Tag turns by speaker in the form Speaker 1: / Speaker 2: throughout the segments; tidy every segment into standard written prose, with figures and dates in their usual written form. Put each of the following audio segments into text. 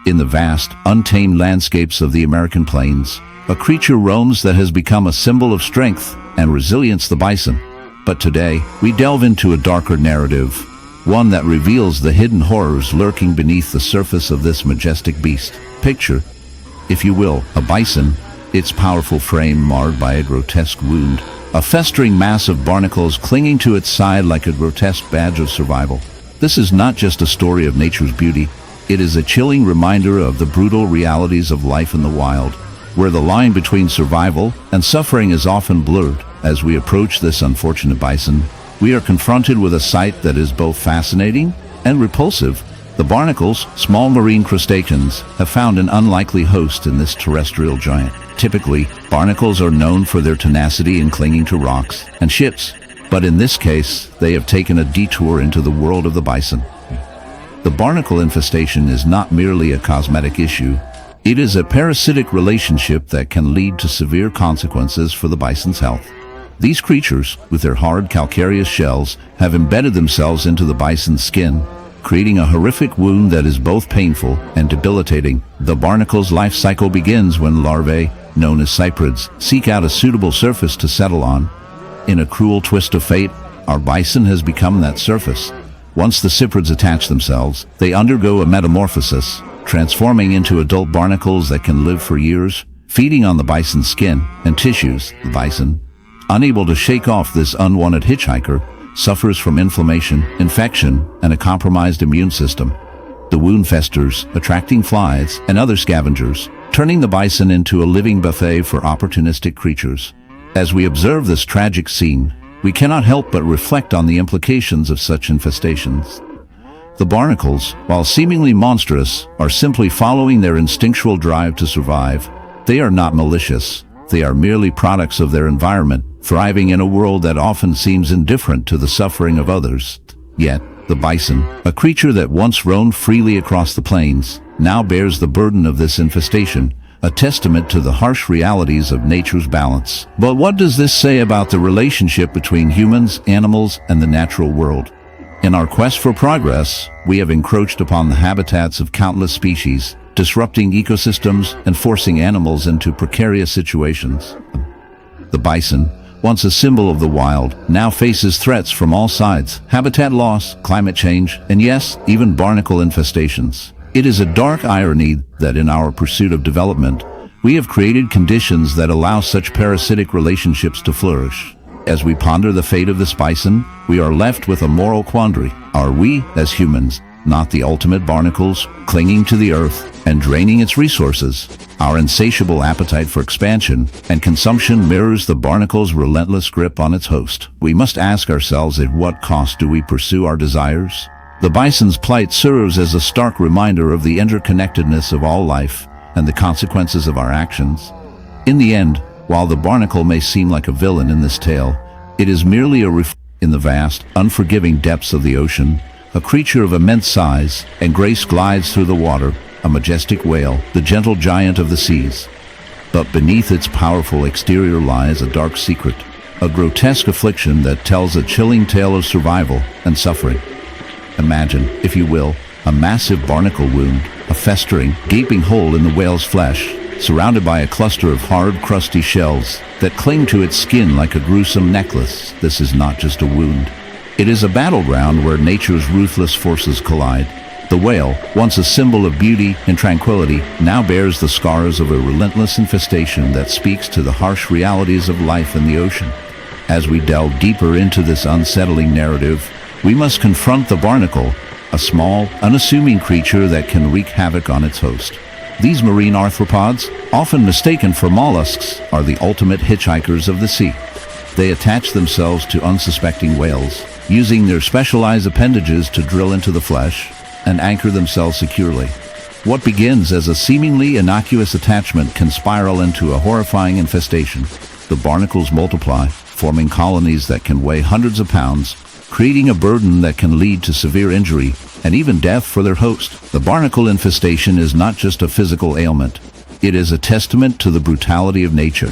Speaker 1: In the vast, untamed landscapes of the American plains, a creature roams that has become a symbol of strength and resilience, the bison. But today, we delve into a darker narrative, one that reveals the hidden horrors lurking beneath the surface of this majestic beast. Picture, if you will, a bison, its powerful frame marred by a grotesque wound, a festering mass of barnacles clinging to its side like a grotesque badge of survival. This is not just a story of nature's beauty, it is a chilling reminder of the brutal realities of life in the wild, where the line between survival and suffering is often blurred. As we approach this unfortunate bison, we are confronted with a sight that is both fascinating and repulsive. The barnacles, small marine crustaceans, have found an unlikely host in this terrestrial giant. Typically, barnacles are known for their tenacity in clinging to rocks and ships, but in this case, they have taken a detour into the world of the bison. The barnacle infestation is not merely a cosmetic issue. It is a parasitic relationship that can lead to severe consequences for the bison's health. These creatures, with their hard calcareous shells, have embedded themselves into the bison's skin, creating a horrific wound that is both painful and debilitating. The barnacle's life cycle begins when larvae, known as cyprids, seek out a suitable surface to settle on. In a cruel twist of fate, our bison has become that surface. Once the cyprids attach themselves, they undergo a metamorphosis, transforming into adult barnacles that can live for years, feeding on the bison's skin and tissues. The bison, unable to shake off this unwanted hitchhiker, suffers from inflammation, infection, and a compromised immune system. The wound festers, attracting flies and other scavengers, turning the bison into a living buffet for opportunistic creatures. As we observe this tragic scene, we cannot help but reflect on the implications of such infestations. The barnacles, while seemingly monstrous, are simply following their instinctual drive to survive. They are not malicious. They are merely products of their environment, thriving in a world that often seems indifferent to the suffering of others. Yet, the bison, a creature that once roamed freely across the plains, now bears the burden of this infestation, a testament to the harsh realities of nature's balance. But what does this say about the relationship between humans, animals, and the natural world? In our quest for progress, we have encroached upon the habitats of countless species, disrupting ecosystems and forcing animals into precarious situations. The bison, once a symbol of the wild, now faces threats from all sides: habitat loss, climate change, and yes, even barnacle infestations. It is a dark irony that in our pursuit of development, we have created conditions that allow such parasitic relationships to flourish. As we ponder the fate of this bison, we are left with a moral quandary. Are we, as humans, not the ultimate barnacles, clinging to the earth and draining its resources? Our insatiable appetite for expansion and consumption mirrors the barnacle's relentless grip on its host. We must ask ourselves, at what cost do we pursue our desires? The bison's plight serves as a stark reminder of the interconnectedness of all life and the consequences of our actions. In the end, while the barnacle may seem like a villain in this tale, it is merely in the vast, unforgiving depths of the ocean, a creature of immense size and grace glides through the water, a majestic whale, the gentle giant of the seas. But beneath its powerful exterior lies a dark secret, a grotesque affliction that tells a chilling tale of survival and suffering. Imagine, if you will, a massive barnacle wound, a festering, gaping hole in the whale's flesh, surrounded by a cluster of hard, crusty shells that cling to its skin like a gruesome necklace. This is not just a wound. It is a battleground where nature's ruthless forces collide. The whale, once a symbol of beauty and tranquility, now bears the scars of a relentless infestation that speaks to the harsh realities of life in the ocean. As we delve deeper into this unsettling narrative, we must confront the barnacle, a small, unassuming creature that can wreak havoc on its host. These marine arthropods, often mistaken for mollusks, are the ultimate hitchhikers of the sea. They attach themselves to unsuspecting whales, using their specialized appendages to drill into the flesh and anchor themselves securely. What begins as a seemingly innocuous attachment can spiral into a horrifying infestation. The barnacles multiply, forming colonies that can weigh hundreds of pounds, creating a burden that can lead to severe injury and even death for their host. The barnacle infestation is not just a physical ailment. It is a testament to the brutality of nature.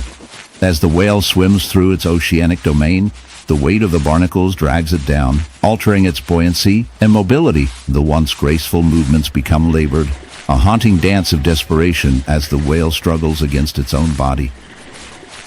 Speaker 1: As the whale swims through its oceanic domain, the weight of the barnacles drags it down, altering its buoyancy and mobility. The once graceful movements become labored, a haunting dance of desperation as the whale struggles against its own body.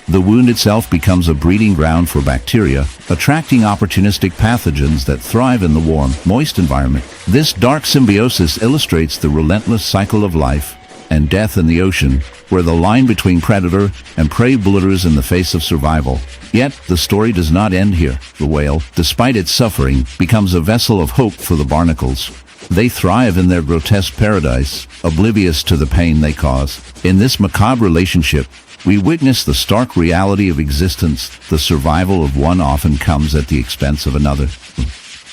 Speaker 1: The wound itself becomes a breeding ground for bacteria, attracting opportunistic pathogens that thrive in the warm, moist environment. This dark symbiosis illustrates the relentless cycle of life and death in the ocean, where the line between predator and prey blurs in the face of survival. Yet, the story does not end here. The whale, despite its suffering, becomes a vessel of hope for the barnacles. They thrive in their grotesque paradise, oblivious to the pain they cause. In this macabre relationship, we witness the stark reality of existence. The survival of one often comes at the expense of another.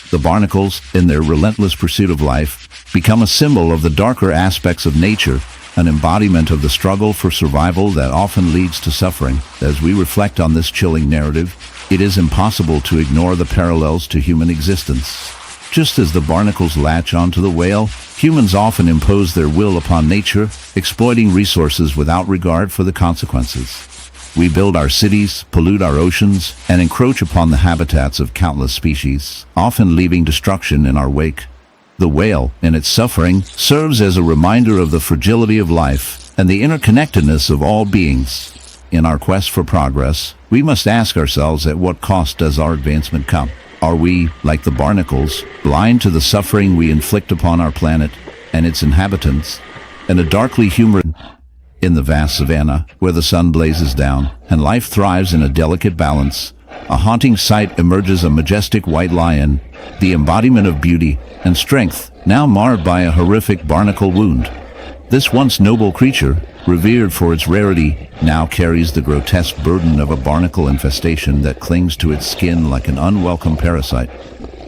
Speaker 1: The barnacles, in their relentless pursuit of life, become a symbol of the darker aspects of nature, an embodiment of the struggle for survival that often leads to suffering. As we reflect on this chilling narrative, it is impossible to ignore the parallels to human existence. Just as the barnacles latch onto the whale, humans often impose their will upon nature, exploiting resources without regard for the consequences. We build our cities, pollute our oceans, and encroach upon the habitats of countless species, often leaving destruction in our wake. The whale, in its suffering, serves as a reminder of the fragility of life and the interconnectedness of all beings. In our quest for progress, we must ask ourselves, at what cost does our advancement come? Are we, like the barnacles, blind to the suffering we inflict upon our planet and its inhabitants? And a darkly humorous in the vast savanna, where the sun blazes down and life thrives in a delicate balance, a haunting sight emerges: a majestic white lion, the embodiment of beauty and strength, now marred by a horrific barnacle wound. This once noble creature, revered for its rarity, now carries the grotesque burden of a barnacle infestation that clings to its skin like an unwelcome parasite.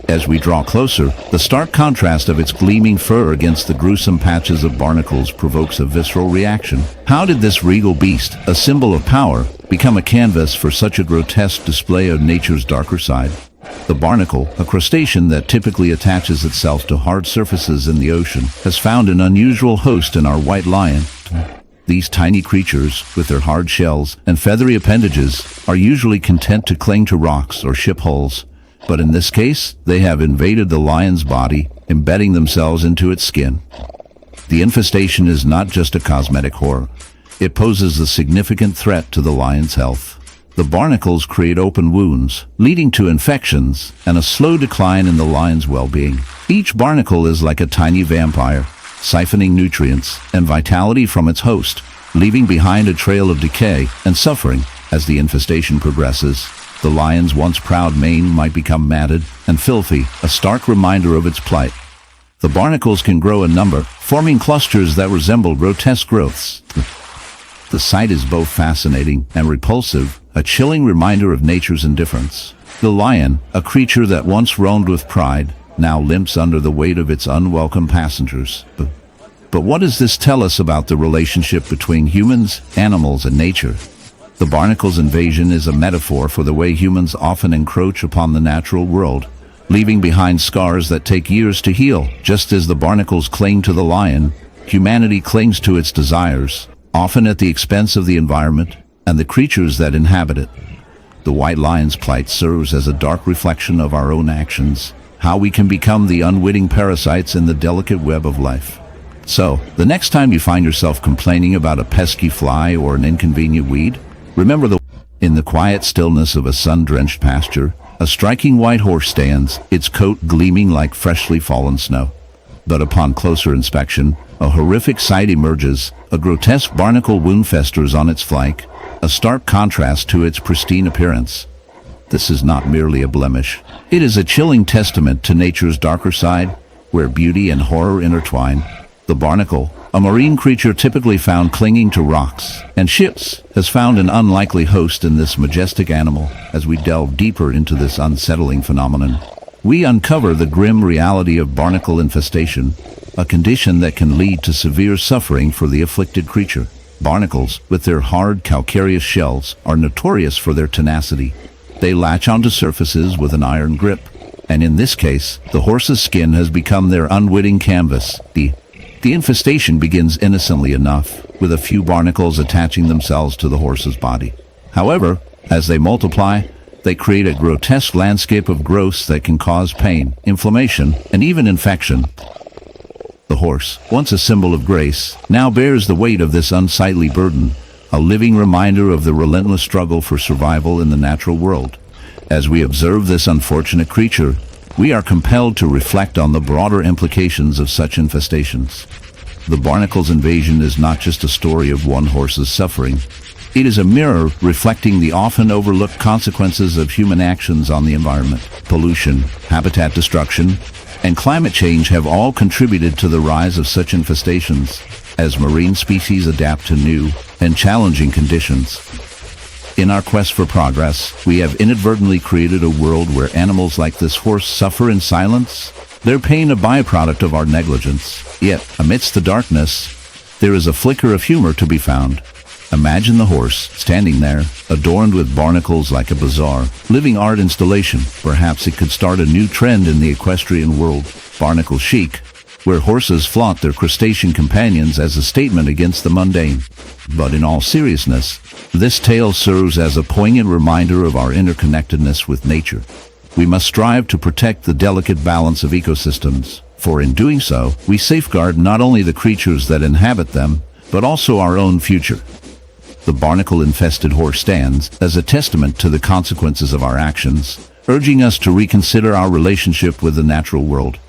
Speaker 1: As we draw closer, the stark contrast of its gleaming fur against the gruesome patches of barnacles provokes a visceral reaction. How did this regal beast, a symbol of power, become a canvas for such a grotesque display of nature's darker side? The barnacle, a crustacean that typically attaches itself to hard surfaces in the ocean, has found an unusual host in our white lion. These tiny creatures, with their hard shells and feathery appendages, are usually content to cling to rocks or ship hulls. But in this case, they have invaded the lion's body, embedding themselves into its skin. The infestation is not just a cosmetic horror. It poses a significant threat to the lion's health. The barnacles create open wounds, leading to infections and a slow decline in the lion's well-being. Each barnacle is like a tiny vampire, siphoning nutrients and vitality from its host, leaving behind a trail of decay and suffering. As the infestation progresses, the lion's once proud mane might become matted and filthy, a stark reminder of its plight. The barnacles can grow in number, forming clusters that resemble grotesque growths. The sight is both fascinating and repulsive, a chilling reminder of nature's indifference. The lion, a creature that once roamed with pride, now limps under the weight of its unwelcome passengers. But what does this tell us about the relationship between humans, animals, and nature? The barnacle's invasion is a metaphor for the way humans often encroach upon the natural world, leaving behind scars that take years to heal. Just as the barnacles cling to the lion, humanity clings to its desires, often at the expense of the environment and the creatures that inhabit it. The white lion's plight serves as a dark reflection of our own actions, how we can become the unwitting parasites in the delicate web of life. So, the next time you find yourself complaining about a pesky fly or an inconvenient weed, remember in the quiet stillness of a sun-drenched pasture, a striking white horse stands, its coat gleaming like freshly fallen snow. But upon closer inspection, a horrific sight emerges. A grotesque barnacle wound festers on its flank, a stark contrast to its pristine appearance. This is not merely a blemish. It is a chilling testament to nature's darker side, where beauty and horror intertwine. The barnacle, a marine creature typically found clinging to rocks and ships, has found an unlikely host in this majestic animal. As we delve deeper into this unsettling phenomenon, we uncover the grim reality of barnacle infestation, a condition that can lead to severe suffering for the afflicted creature. Barnacles, with their hard calcareous shells, are notorious for their tenacity. They latch onto surfaces with an iron grip, and in this case, the horse's skin has become their unwitting canvas. The infestation begins innocently enough, with a few barnacles attaching themselves to the horse's body. However, as they multiply, they create a grotesque landscape of growths that can cause pain, inflammation, and even infection. The horse, once a symbol of grace, now bears the weight of this unsightly burden, a living reminder of the relentless struggle for survival in the natural world. As we observe this unfortunate creature, we are compelled to reflect on the broader implications of such infestations. The Barnacles invasion is not just a story of one horse's suffering. It is a mirror reflecting the often overlooked consequences of human actions on the environment. Pollution, habitat destruction, and climate change have all contributed to the rise of such infestations as marine species adapt to new and challenging conditions. In our quest for progress, we have inadvertently created a world where animals like this horse suffer in silence, their pain a byproduct of our negligence. Yet, amidst the darkness, there is a flicker of humor to be found. Imagine the horse, standing there, adorned with barnacles like a bizarre, living art installation. Perhaps it could start a new trend in the equestrian world, barnacle chic, where horses flaunt their crustacean companions as a statement against the mundane. But in all seriousness, this tale serves as a poignant reminder of our interconnectedness with nature. We must strive to protect the delicate balance of ecosystems, for in doing so, we safeguard not only the creatures that inhabit them, but also our own future. The barnacle-infested horse stands as a testament to the consequences of our actions, urging us to reconsider our relationship with the natural world.